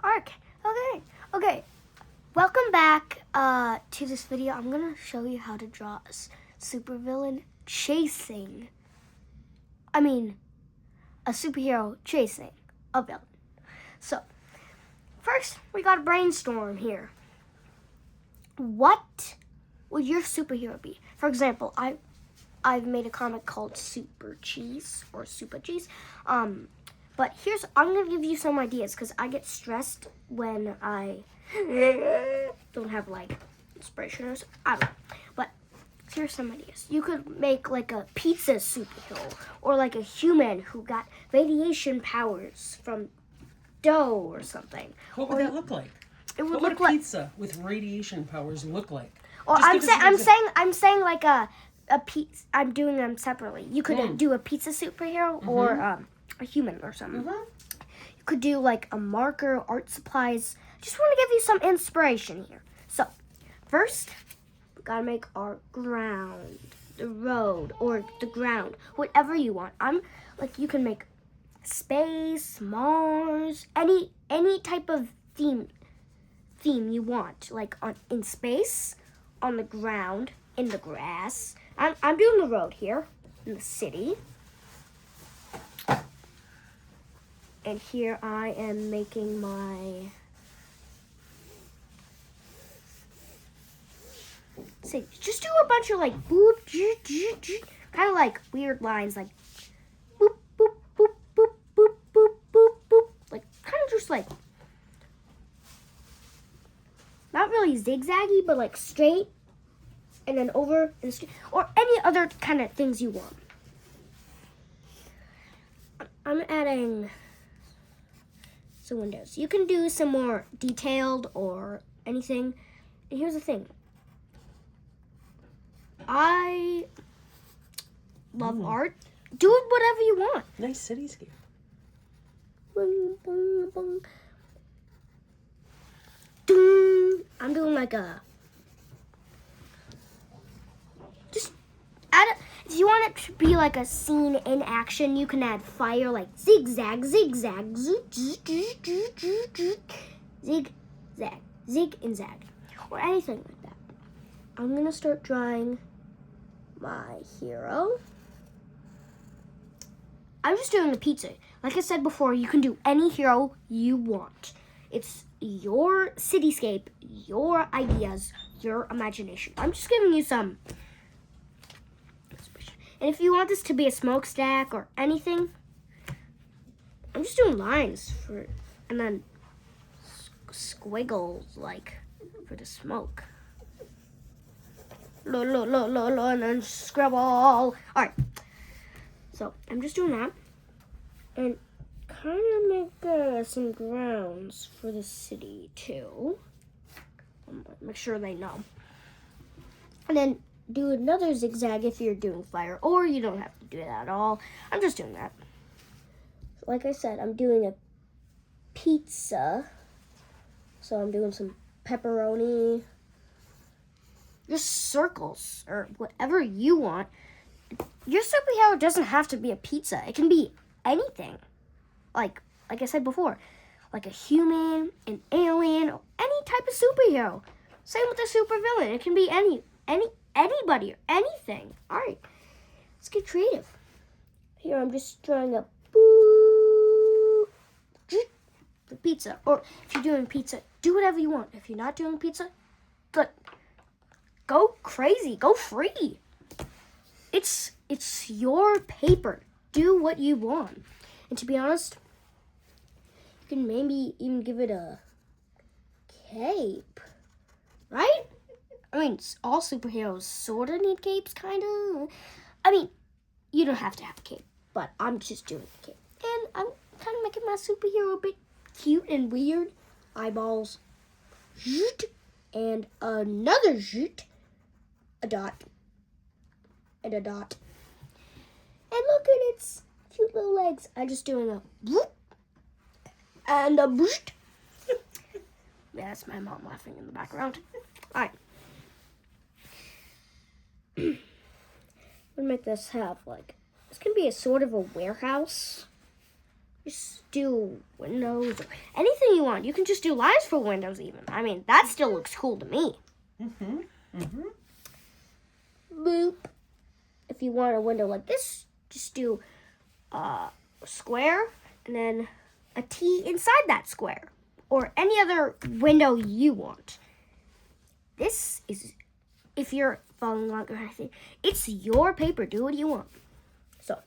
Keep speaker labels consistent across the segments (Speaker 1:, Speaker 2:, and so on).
Speaker 1: Okay. Welcome back to this video. I'm gonna show you how to draw a supervillain chasing. A superhero chasing a villain. So, first we gotta brainstorm here. What would your superhero be? For example, I've made a comic called Super Cheese or Super Cheese. But I'm gonna give you some ideas because I get stressed when I don't have like inspiration or something. I don't know. But here's some ideas. You could make like a pizza superhero or like a human who got radiation powers from dough or something.
Speaker 2: What would that look like?
Speaker 1: It would
Speaker 2: what
Speaker 1: look
Speaker 2: would a pizza with radiation powers look like?
Speaker 1: Or I'm saying like a pizza. I'm doing them separately. You could do a pizza superhero or a human or something. You could do like a marker, art supplies. Just want to give you some inspiration here. So, first, we gotta make our ground, the road, or the ground, whatever you want. You can make space, Mars, any type of theme you want, like in space, on the ground, in the grass. I'm doing the road here in the city. And here I am making my city. Just do a bunch of like boop, kind of like weird lines, like boop, boop, boop, boop, boop, boop, boop, boop. Like kind of just like not really zigzaggy, but like straight and then over and straight, or any other kind of things you want. I'm adding some windows. You can do some more detailed or anything. And here's the thing. I love art. Do it whatever you want.
Speaker 2: Nice cityscape.
Speaker 1: Boom, boom, boom. Doom. I'm doing like a... Just add it. If you want it to be like a scene in action, you can add fire, like zigzag, zigzag, zigzag, zig and zag, or anything like that. I'm gonna start drawing my hero. I'm just doing the pizza. Like I said before, you can do any hero you want. It's your cityscape, your ideas, your imagination. I'm just giving you some. And if you want this to be a smokestack or anything, I'm just doing lines and then squiggles like for the smoke. And then scribble. All right. So I'm just doing that and kind of make some grounds for the city too. Make sure they know. And then do another zigzag if you're doing fire, or you don't have to do that at all. I'm just doing that. Like I said, I'm doing a pizza. So I'm doing some pepperoni. Just circles, or whatever you want. Your superhero doesn't have to be a pizza. It can be anything. Like I said before, like a human, an alien, or any type of superhero. Same with a supervillain. It can be anybody or anything. All right, let's get creative. Here I'm just drawing a boo for pizza. Or if you're doing pizza, do whatever you want. If you're not doing pizza, but go crazy, go free. It's your paper. Do what you want. And to be honest, you can maybe even give it a cape, right? All superheroes sort of need capes, kind of. You don't have to have a cape, but I'm just doing a cape. And I'm kind of making my superhero a bit cute and weird. Eyeballs. And another a dot. And a dot. And look at its cute little legs. I'm just doing a and a boost. Yeah, that's my mom laughing in the background. All right. I'm gonna make this have this can be a sort of a warehouse. Just do windows or anything you want. You can just do lines for windows even. I mean, that still looks cool to me. Boop. If you want a window like this, just do a square and then a T inside that square. Or any other window you want. This is, if you're following along, it's your paper. Do what you want. So,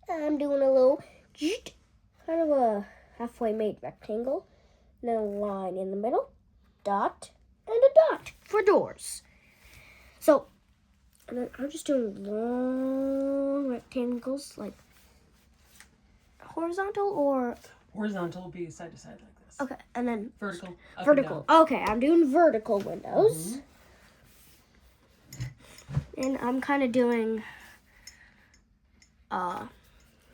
Speaker 1: I'm doing a little, kind of a halfway made rectangle. And then a line in the middle. Dot. And a dot for doors. So, and then I'm just doing long rectangles, like horizontal or...
Speaker 2: Horizontal will be side to side like this.
Speaker 1: Okay, and then
Speaker 2: Vertical. Up
Speaker 1: vertical.
Speaker 2: And down.
Speaker 1: Okay, I'm doing vertical windows. And I'm kind of doing,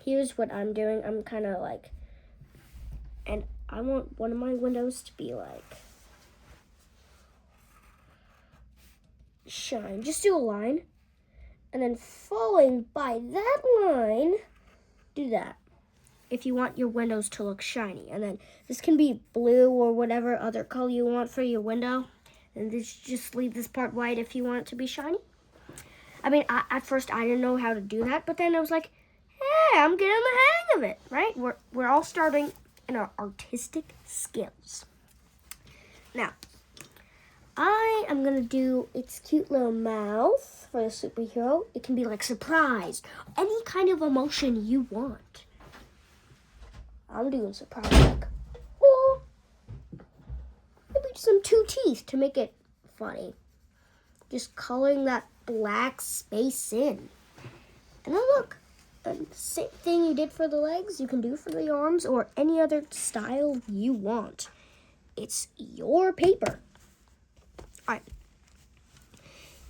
Speaker 1: here's what I'm doing. I'm kind of like, and I want one of my windows to be like, shine. Just do a line. And then following by that line, do that. If you want your windows to look shiny. And then this can be blue or whatever other color you want for your window. And just leave this part white if you want it to be shiny. I mean, at first I didn't know how to do that, but then I was like, hey, I'm getting the hang of it, right? We're all starting in our artistic skills. Now, I am going to do its cute little mouth for the superhero. It can be like surprised, any kind of emotion you want. I'm doing surprise, like, oh, maybe some 2 teeth to make it funny. Just coloring that black space in. And then look, the same thing you did for the legs, you can do for the arms or any other style you want. It's your paper. All right.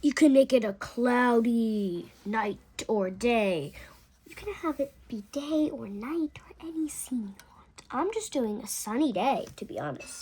Speaker 1: You can make it a cloudy night or day. You can have it be day or night or any scene you want. I'm just doing a sunny day, to be honest.